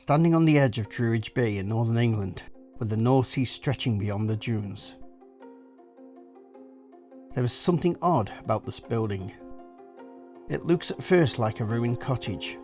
Standing on the edge of Druridge Bay in northern England, with the North Sea stretching beyond the dunes, there is something odd about this building. It looks at first like a ruined cottage.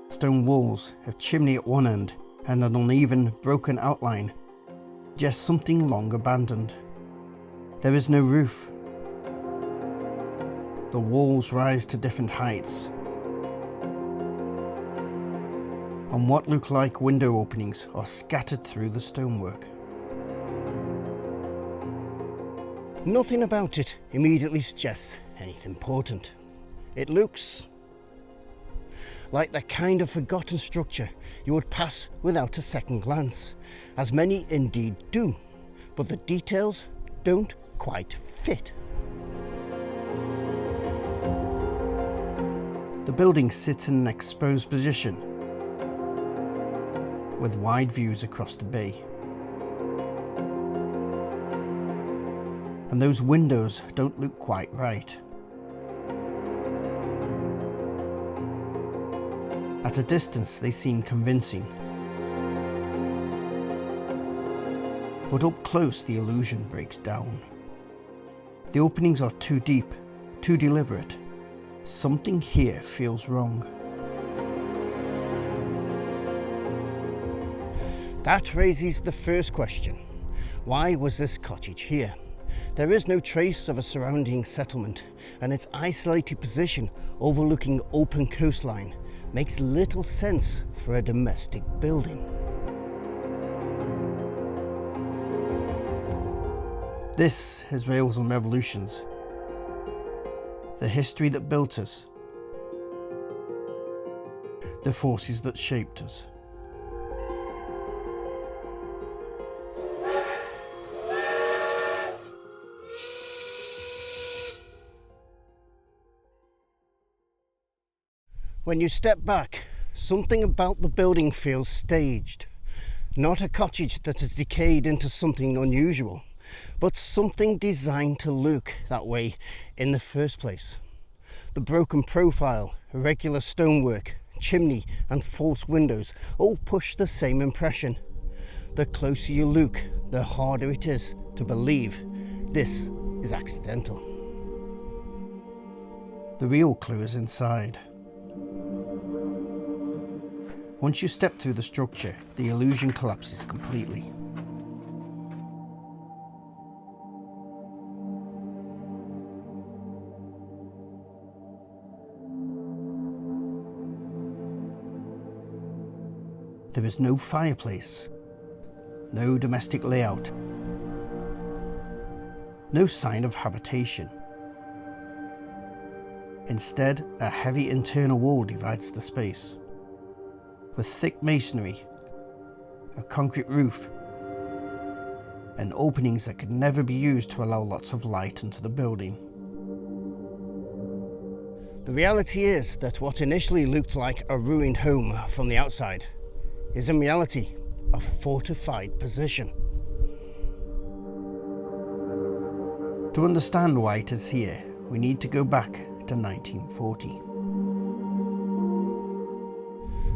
Stone walls, a chimney at one end, and an uneven, broken outline, just something long abandoned. There is no roof. The walls rise to different heights, and what look like window openings are scattered through the stonework. Nothing about it immediately suggests anything important. It looks like the kind of forgotten structure you would pass without a second glance, as many indeed do, but the details don't quite fit. The building sits in an exposed position, with wide views across the bay. And those windows don't look quite right. At a distance they seem convincing, but up close the illusion breaks down. The openings are too deep, too deliberate. Something here feels wrong. That raises the first question. Why was this cottage here? There is no trace of a surrounding settlement, and its isolated position overlooking open coastline makes little sense for a domestic building. This is Rails and Revolutions, the history that built us, the forces that shaped us. When you step back, something about the building feels staged. Not a cottage that has decayed into something unusual, but something designed to look that way in the first place. The broken profile, irregular stonework, chimney and false windows all push the same impression. The closer you look, the harder it is to believe this is accidental. The real clue is inside. Once you step through the structure, the illusion collapses completely. There is no fireplace, no domestic layout, no sign of habitation. Instead, a heavy internal wall divides the space, with thick masonry, a concrete roof, and openings that could never be used to allow lots of light into the building. The reality is that what initially looked like a ruined home from the outside is in reality a fortified position. To understand why it is here, we need to go back to 1940.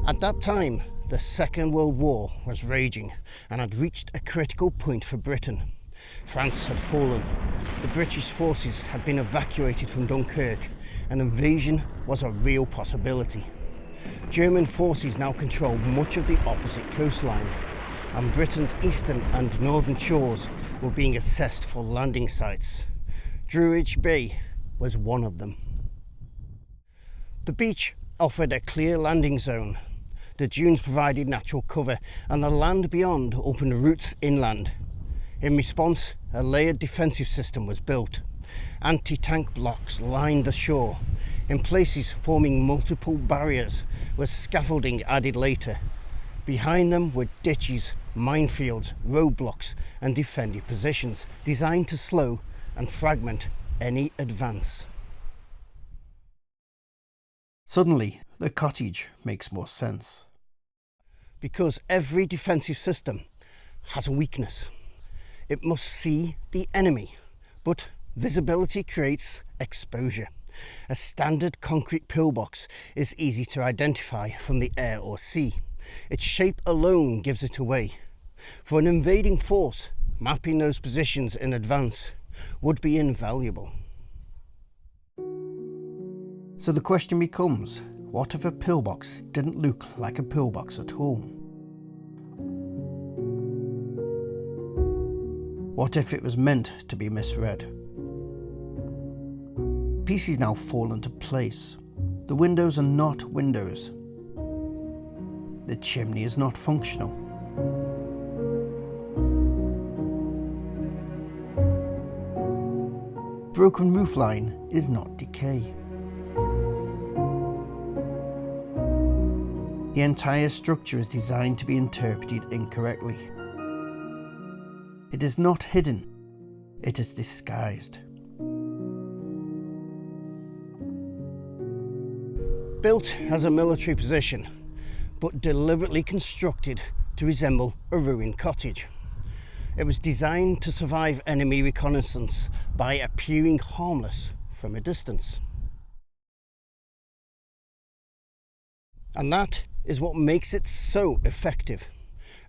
At that time, the Second World War was raging and had reached a critical point for Britain. France had fallen, the British forces had been evacuated from Dunkirk, and invasion was a real possibility. German forces now controlled much of the opposite coastline, and Britain's eastern and northern shores were being assessed for landing sites. Druridge Bay was one of them. The beach offered a clear landing zone. The dunes provided natural cover, and the land beyond opened routes inland. In response, a layered defensive system was built. Anti-tank blocks lined the shore, in places forming multiple barriers, with scaffolding added later. Behind them were ditches, minefields, roadblocks, and defended positions designed to slow and fragment any advance. Suddenly, the cottage makes more sense. Because every defensive system has a weakness. It must see the enemy, but visibility creates exposure. A standard concrete pillbox is easy to identify from the air or sea. Its shape alone gives it away. For an invading force, mapping those positions in advance would be invaluable. So the question becomes, what if a pillbox didn't look like a pillbox at all? What if it was meant to be misread? Pieces now fall into place. The windows are not windows. The chimney is not functional. Broken roofline is not decay. The entire structure is designed to be interpreted incorrectly. It is not hidden, it is disguised. Built as a military position, but deliberately constructed to resemble a ruined cottage. It was designed to survive enemy reconnaissance by appearing harmless from a distance. And that is what makes it so effective.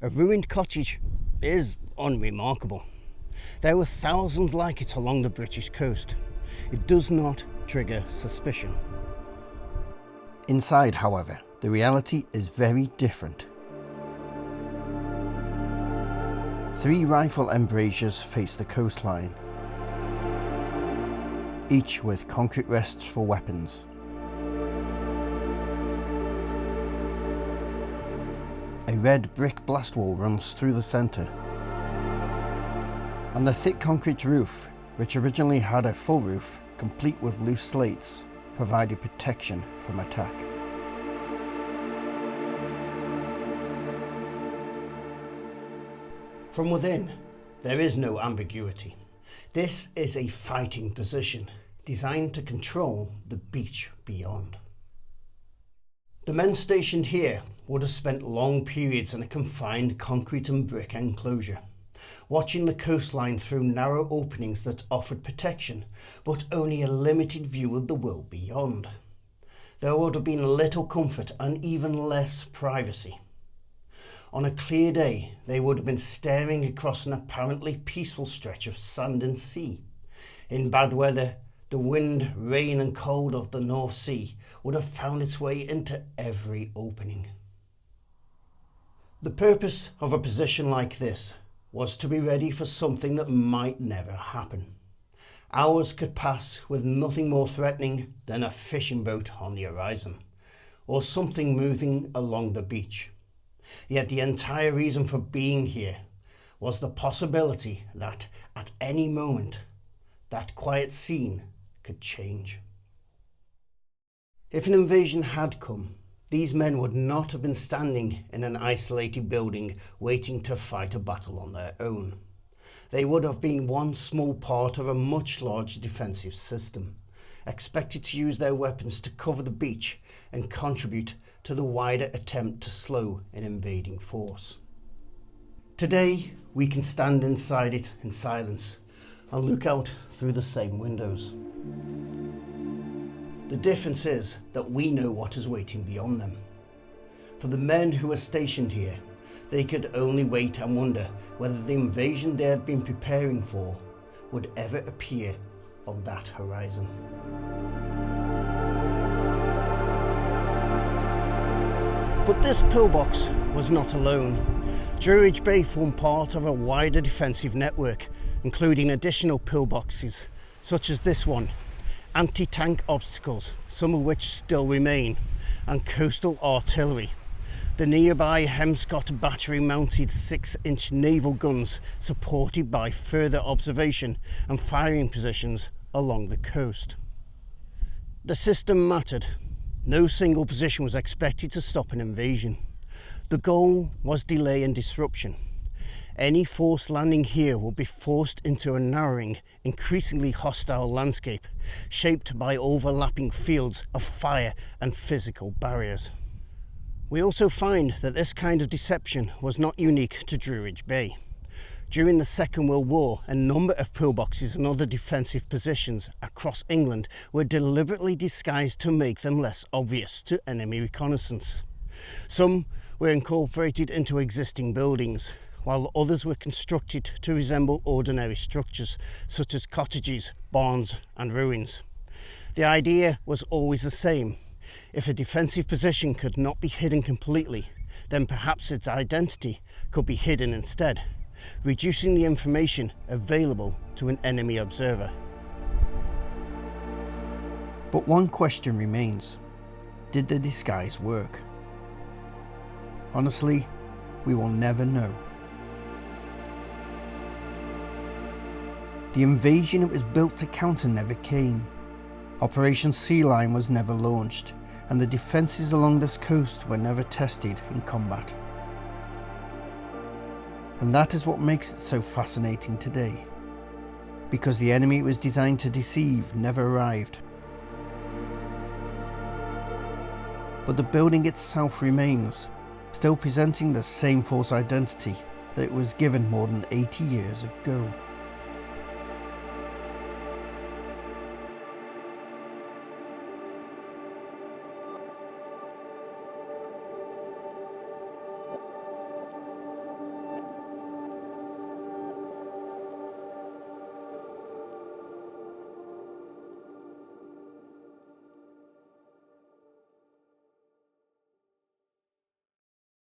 A ruined cottage is unremarkable. There were thousands like it along the British coast. It does not trigger suspicion. Inside, however, the reality is very different. 3 rifle embrasures face the coastline, each with concrete rests for weapons. A red brick blast wall runs through the centre, and the thick concrete roof, which originally had a full roof complete with loose slates, provided protection from attack. From within, there is no ambiguity. This is a fighting position designed to control the beach beyond. The men stationed here would have spent long periods in a confined concrete and brick enclosure, watching the coastline through narrow openings that offered protection, but only a limited view of the world beyond. There would have been little comfort and even less privacy. On a clear day, they would have been staring across an apparently peaceful stretch of sand and sea. In bad weather, the wind, rain and cold of the North Sea would have found its way into every opening. The purpose of a position like this was to be ready for something that might never happen. Hours could pass with nothing more threatening than a fishing boat on the horizon, or something moving along the beach. Yet the entire reason for being here was the possibility that at any moment that quiet scene could change. If an invasion had come, these men would not have been standing in an isolated building waiting to fight a battle on their own. They would have been one small part of a much larger defensive system, expected to use their weapons to cover the beach and contribute to the wider attempt to slow an invading force. Today, we can stand inside it in silence and look out through the same windows. The difference is that we know what is waiting beyond them. For the men who were stationed here, they could only wait and wonder whether the invasion they had been preparing for would ever appear on that horizon. But this pillbox was not alone. Druridge Bay formed part of a wider defensive network, including additional pillboxes, such as this one, anti-tank obstacles, some of which still remain, and coastal artillery. The nearby Hemscott battery mounted 6-inch naval guns supported by further observation and firing positions along the coast. The system mattered. No single position was expected to stop an invasion. The goal was delay and disruption. Any force landing here would be forced into a narrowing, increasingly hostile landscape, shaped by overlapping fields of fire and physical barriers. We also find that this kind of deception was not unique to Druridge Bay. During the Second World War, a number of pillboxes and other defensive positions across England were deliberately disguised to make them less obvious to enemy reconnaissance. Some were incorporated into existing buildings, while others were constructed to resemble ordinary structures such as cottages, barns and ruins. The idea was always the same. If a defensive position could not be hidden completely, then perhaps its identity could be hidden instead, reducing the information available to an enemy observer. But one question remains. Did the disguise work? Honestly, we will never know. The invasion it was built to counter never came. Operation Sea Lion was never launched, and the defences along this coast were never tested in combat. And that is what makes it so fascinating today, because the enemy it was designed to deceive never arrived. But the building itself remains, still presenting the same false identity that it was given more than 80 years ago.